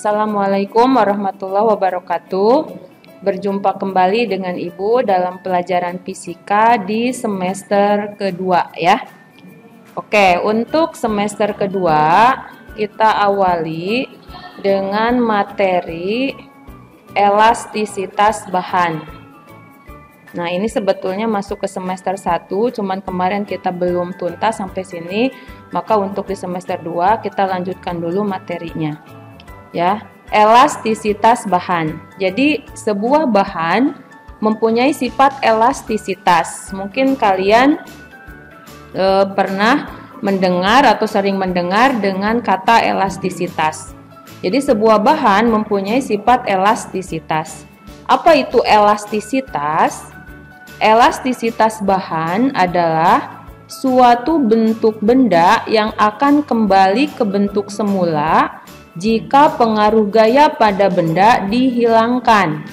Assalamualaikum warahmatullahi wabarakatuh. Berjumpa kembali dengan Ibu dalam pelajaran fisika di semester kedua ya. Oke, untuk semester kedua kita awali dengan materi elastisitas bahan. Nah, ini sebetulnya masuk ke semester 1, cuman kemarin kita belum tuntas sampai sini, maka untuk di semester 2 kita lanjutkan dulu materinya. Ya, elastisitas bahan. Jadi, sebuah bahan mempunyai sifat elastisitas. Mungkin kalian pernah mendengar atau sering mendengar dengan kata elastisitas. Jadi, sebuah bahan mempunyai sifat elastisitas. Apa itu elastisitas? Elastisitas bahan adalah suatu bentuk benda yang akan kembali ke bentuk semula jika pengaruh gaya pada benda dihilangkan.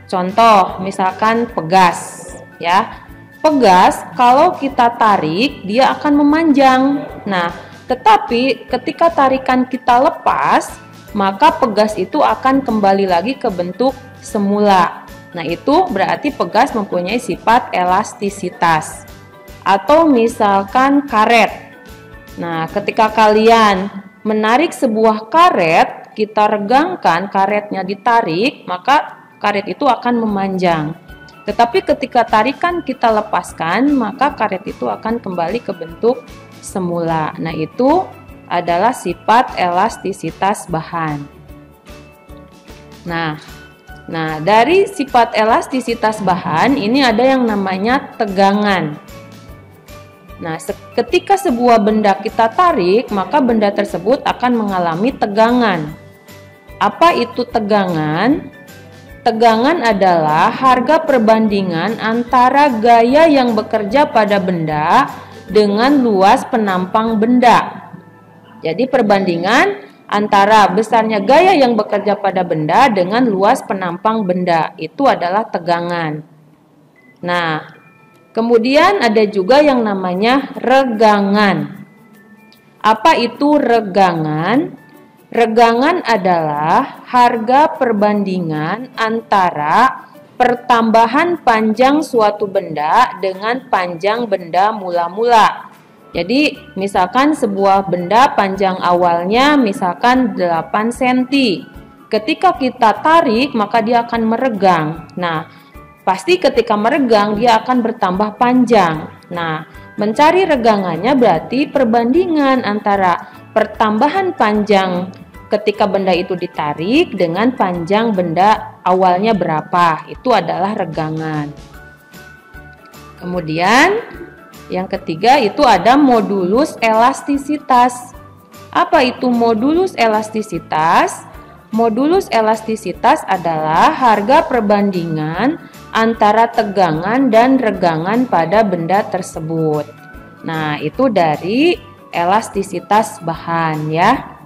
Contoh, misalkan pegas, ya. Pegas kalau kita tarik dia akan memanjang. Nah, tetapi ketika tarikan kita lepas, maka pegas itu akan kembali lagi ke bentuk semula. Nah, itu berarti pegas mempunyai sifat elastisitas. Atau misalkan karet. Nah, ketika kalian menarik sebuah karet, kita regangkan, karetnya ditarik, maka karet itu akan memanjang. Tetapi ketika tarikan kita lepaskan, maka karet itu akan kembali ke bentuk semula. Nah, itu adalah sifat elastisitas bahan. Nah, dari sifat elastisitas bahan ini ada yang namanya tegangan. Nah, ketika sebuah benda kita tarik, maka benda tersebut akan mengalami tegangan. Apa itu tegangan? Tegangan adalah harga perbandingan antara gaya yang bekerja pada benda dengan luas penampang benda. Jadi perbandingan antara besarnya gaya yang bekerja pada benda dengan luas penampang benda, itu adalah tegangan. Nah, kemudian ada juga yang namanya regangan. Apa itu regangan? Regangan adalah harga perbandingan antara pertambahan panjang suatu benda dengan panjang benda mula-mula. Jadi, misalkan sebuah benda panjang awalnya misalkan 8 cm. Ketika kita tarik, maka dia akan meregang. Nah, pasti ketika meregang dia akan bertambah panjang. Nah, mencari regangannya berarti perbandingan antara pertambahan panjang ketika benda itu ditarik dengan panjang benda awalnya berapa. Itu adalah regangan. Kemudian yang ketiga itu ada modulus elastisitas. Apa itu modulus elastisitas? Modulus elastisitas adalah harga perbandingan antara tegangan dan regangan pada benda tersebut. Nah, itu dari elastisitas bahan ya.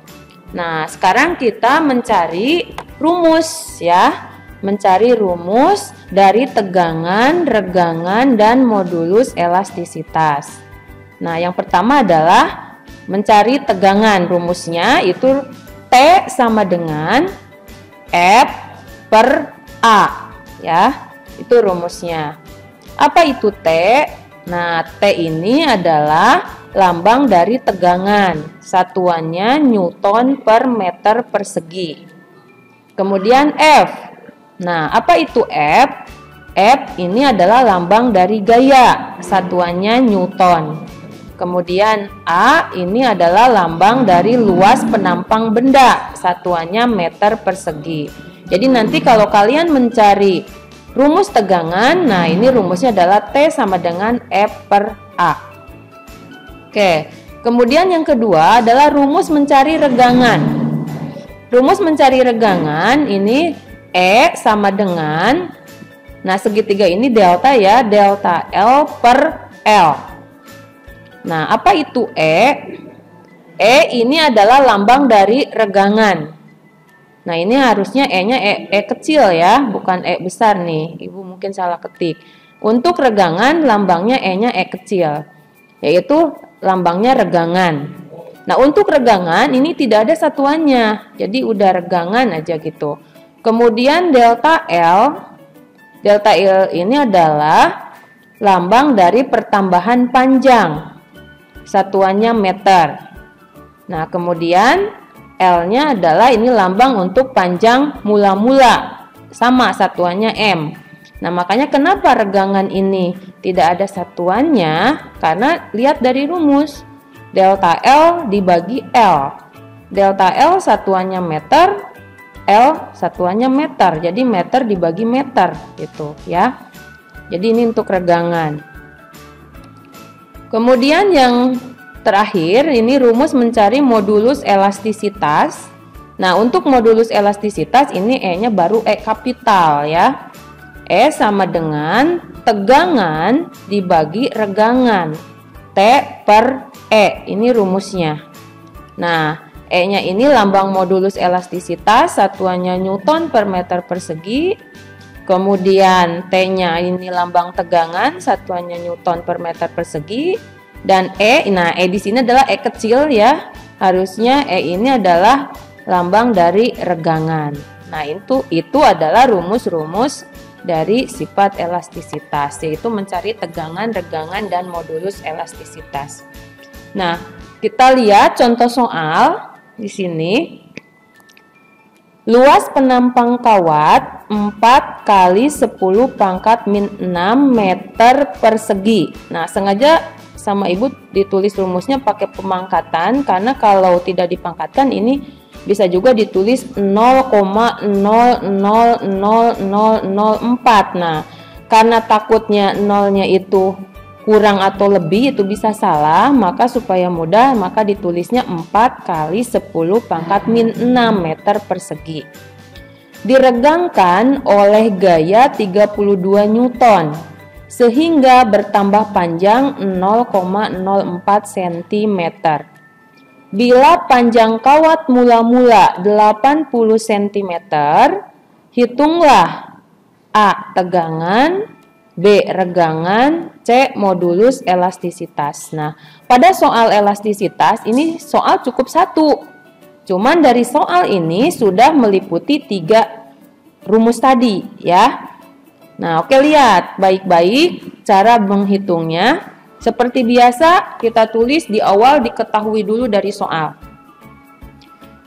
Nah, sekarang kita mencari rumus ya. Mencari rumus dari tegangan, regangan, dan modulus elastisitas. Nah, yang pertama adalah mencari tegangan. Rumusnya itu T sama dengan F per A. Ya, itu rumusnya. Apa itu T? Nah, T ini adalah lambang dari tegangan. Satuannya Newton per meter persegi. Kemudian F. Nah, apa itu F? F ini adalah lambang dari gaya, satuannya Newton. Kemudian A ini adalah lambang dari luas penampang benda, satuannya meter persegi. Jadi nanti kalau kalian mencari rumus tegangan, nah ini rumusnya adalah T sama dengan F per A. Oke, kemudian yang kedua adalah rumus mencari regangan. Rumus mencari regangan ini E sama dengan, nah segitiga ini delta ya, delta L per L. Nah, apa itu E? E ini adalah lambang dari regangan. Nah, ini harusnya E-nya E kecil ya, bukan E besar nih. Ibu mungkin salah ketik. Untuk regangan lambangnya E-nya E kecil, yaitu lambangnya regangan. Nah, untuk regangan ini tidak ada satuannya, jadi udah regangan aja gitu. Kemudian delta L ini adalah lambang dari pertambahan panjang, satuannya meter. Nah, kemudian L-nya adalah ini lambang untuk panjang mula-mula, sama satuannya M. Nah, makanya kenapa regangan ini tidak ada satuannya? Karena lihat dari rumus, delta L dibagi L. Delta L satuannya meter, L satuannya meter. Jadi meter dibagi meter gitu ya. Jadi ini untuk regangan. Kemudian yang terakhir ini rumus mencari modulus elastisitas. Nah, untuk modulus elastisitas ini E-nya baru E kapital ya. E sama dengan tegangan dibagi regangan. T per E, ini rumusnya. Nah, E-nya ini lambang modulus elastisitas, satuannya Newton per meter persegi. Kemudian T-nya ini lambang tegangan, satuannya Newton per meter persegi. Dan E, nah E di sini adalah E kecil ya. Harusnya E ini adalah lambang dari regangan. Nah, itu adalah rumus-rumus dari sifat elastisitas, yaitu mencari tegangan, regangan, dan modulus elastisitas. Nah, kita lihat contoh soal di sini. Luas penampang kawat 4 kali 10 pangkat min 6 meter persegi. Nah, sengaja sama ibu ditulis rumusnya pakai pemangkatan, karena kalau tidak dipangkatkan ini bisa juga ditulis 0,000004. Nah, karena takutnya nolnya itu kurang atau lebih, itu bisa salah, maka supaya mudah maka ditulisnya 4 kali 10 pangkat min 6 meter persegi. Diregangkan oleh gaya 32 Newton sehingga bertambah panjang 0,04 cm. Bila panjang kawat mula-mula 80 cm, hitunglah A. tegangan, B. regangan, C. modulus elastisitas. Nah, pada soal elastisitas ini soal cukup satu. Cuman dari soal ini sudah meliputi 3 rumus tadi ya. Nah, oke, lihat baik-baik cara menghitungnya. Seperti biasa, kita tulis di awal diketahui dulu dari soal.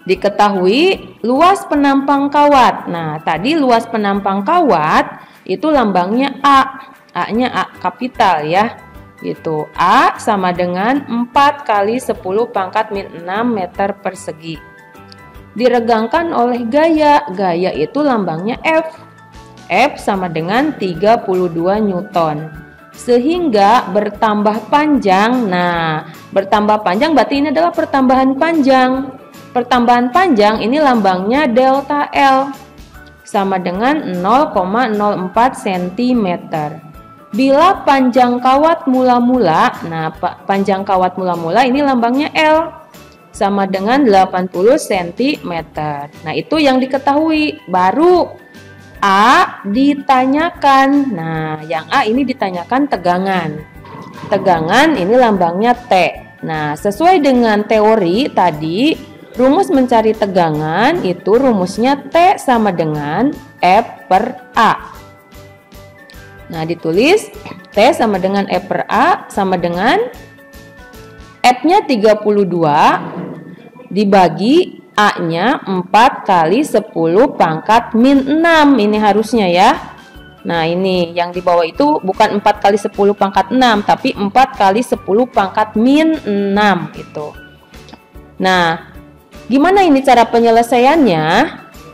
Diketahui luas penampang kawat. Nah, tadi luas penampang kawat itu lambangnya A. A-nya A kapital ya. Gitu. A sama dengan 4 kali 10 pangkat min 6 meter persegi. Diregangkan oleh gaya. Gaya itu lambangnya F. F sama dengan 32 Newton. Sehingga bertambah panjang. Nah, bertambah panjang berarti ini adalah pertambahan panjang. Pertambahan panjang ini lambangnya delta L sama dengan 0,04 cm. Bila panjang kawat mula-mula, nah panjang kawat mula-mula ini lambangnya L sama dengan 80 cm. Nah, itu yang diketahui. Baru A ditanyakan. Nah, yang A ini ditanyakan tegangan. Tegangan ini lambangnya T. Nah, sesuai dengan teori tadi, rumus mencari tegangan itu rumusnya T sama dengan F per A. Nah, ditulis T sama dengan F per A sama dengan F-nya 32 dibagi A-nya 4 kali 10 pangkat min 6. Ini harusnya ya. Nah, ini yang di bawah itu bukan 4 kali 10 pangkat 6, tapi 4 kali 10 pangkat min 6 itu. Nah, gimana ini cara penyelesaiannya?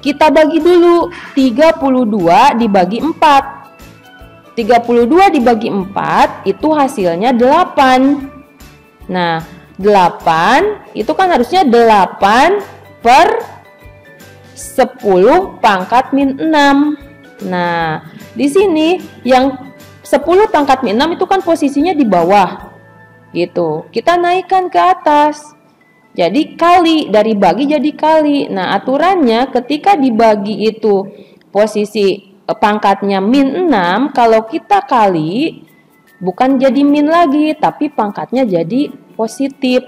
Kita bagi dulu 32 dibagi 4. 32 dibagi 4 itu hasilnya 8. Nah, 8 itu kan harusnya 8 per 10 pangkat min 6. Nah, di sini yang 10 pangkat min 6 itu kan posisinya di bawah. Gitu. Kita naikkan ke atas. Jadi kali, dari bagi jadi kali. Nah, aturannya ketika dibagi itu posisi pangkatnya min 6, kalau kita kali bukan jadi min lagi, tapi pangkatnya jadi positif.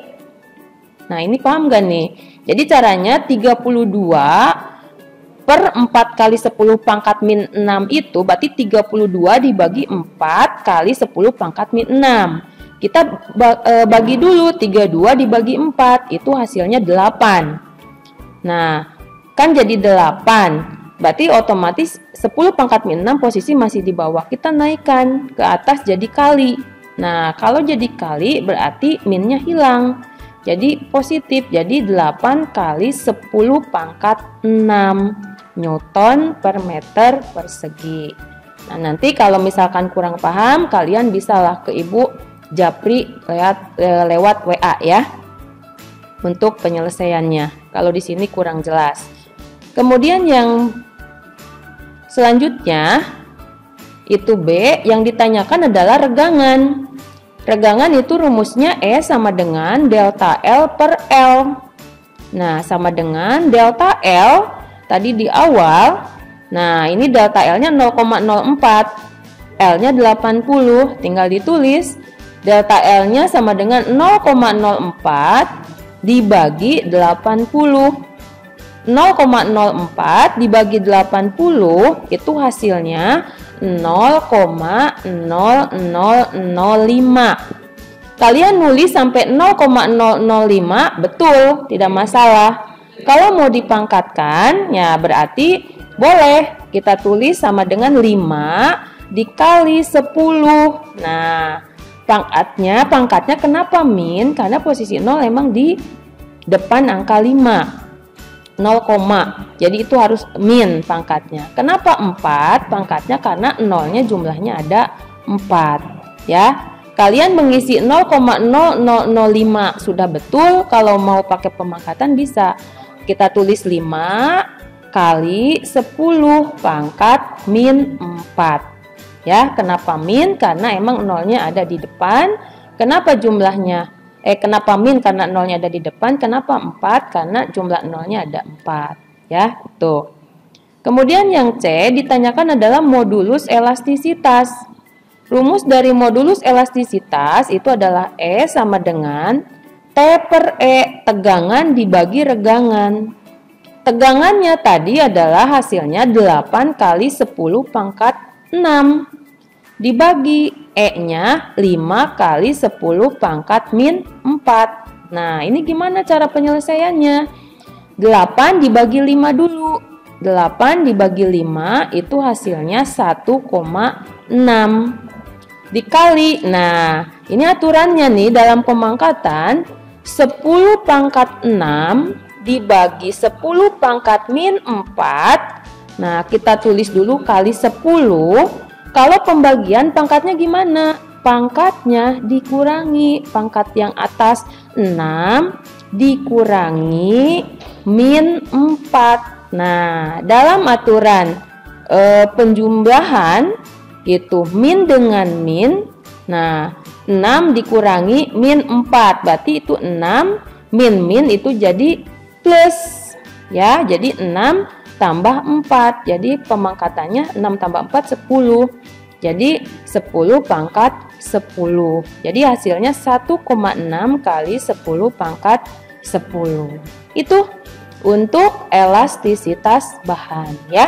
Nah, ini paham gak nih? Jadi caranya 32 per 4 kali 10 pangkat min 6 itu berarti 32 dibagi 4 kali 10 pangkat min 6. Kita bagi dulu 32 dibagi 4, itu hasilnya 8. Nah, kan jadi 8. Berarti otomatis 10 pangkat min 6 posisi masih di bawah. Kita naikkan ke atas jadi kali. Nah, kalau jadi kali berarti minnya hilang. Jadi positif, jadi 8 kali 10 pangkat 6 Newton per meter persegi. Nah, nanti kalau misalkan kurang paham, kalian bisalah ke Ibu Japri lewat WA ya, untuk penyelesaiannya. Kalau di sini kurang jelas. Kemudian yang selanjutnya, itu B, yang ditanyakan adalah regangan. Regangan itu rumusnya E sama dengan delta L per L. Nah, sama dengan delta L tadi di awal. Nah, ini delta L-nya 0,04. L-nya 80, tinggal ditulis. Delta L-nya sama dengan 0,04 dibagi 80. 0,04 dibagi 80 itu hasilnya 0,0005. Kalian nulis sampai 0,005 betul, tidak masalah. Kalau mau dipangkatkan, ya berarti boleh kita tulis sama dengan 5 dikali 10. Nah, pangkatnya kenapa min? Karena posisi 0 emang di depan angka 5. 0, jadi itu harus min pangkatnya. Kenapa 4 pangkatnya? Karena 0-nya jumlahnya ada 4 ya. Kalian mengisi 0,0005 sudah betul. Kalau mau pakai pemangkatan bisa. Kita tulis 5 kali 10 pangkat min 4 ya. Kenapa min? Karena emang 0-nya ada di depan. Kenapa jumlahnya kenapa min? Karena 0-nya ada di depan. Kenapa 4? Karena jumlah 0-nya ada 4 ya. Tuh. Kemudian yang C ditanyakan adalah modulus elastisitas. Rumus dari modulus elastisitas itu adalah E sama dengan T per E, tegangan dibagi regangan. Tegangannya tadi adalah hasilnya 8 kali 10 pangkat 6 dibagi E-nya 5 kali 10 pangkat min 4. Nah, ini gimana cara penyelesaiannya? 8 dibagi 5 dulu. 8 dibagi 5 itu hasilnya 1,6 dikali. Nah, ini aturannya nih dalam pemangkatan 10 pangkat 6 dibagi 10 pangkat min 4. Nah, kita tulis dulu kali 10. Kalau pembagian pangkatnya gimana? Pangkatnya dikurangi pangkat yang atas 6 dikurangi min 4. Nah, dalam aturan penjumlahan itu min dengan min. Nah, 6 dikurangi min 4 berarti itu 6 min itu jadi plus ya. Jadi 6 tambah 4. Jadi pemangkatannya 6 tambah 4 10. Jadi 10 pangkat 10. Jadi hasilnya 1,6 kali 10 pangkat 10. Itu untuk elastisitas bahan ya.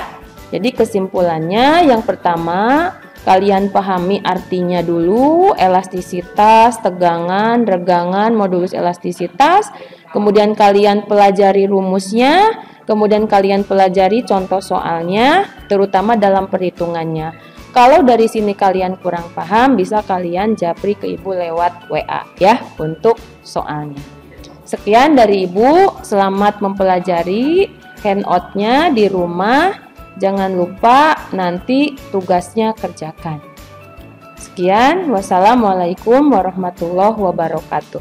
Jadi kesimpulannya yang pertama, kalian pahami artinya dulu, elastisitas, tegangan, regangan, modulus elastisitas. Kemudian kalian pelajari rumusnya. Kemudian kalian pelajari contoh soalnya, terutama dalam perhitungannya. Kalau dari sini kalian kurang paham, bisa kalian japri ke Ibu lewat WA ya untuk soalnya. Sekian dari Ibu, selamat mempelajari handout-nya di rumah. Jangan lupa nanti tugasnya kerjakan. Sekian, wassalamualaikum warahmatullahi wabarakatuh.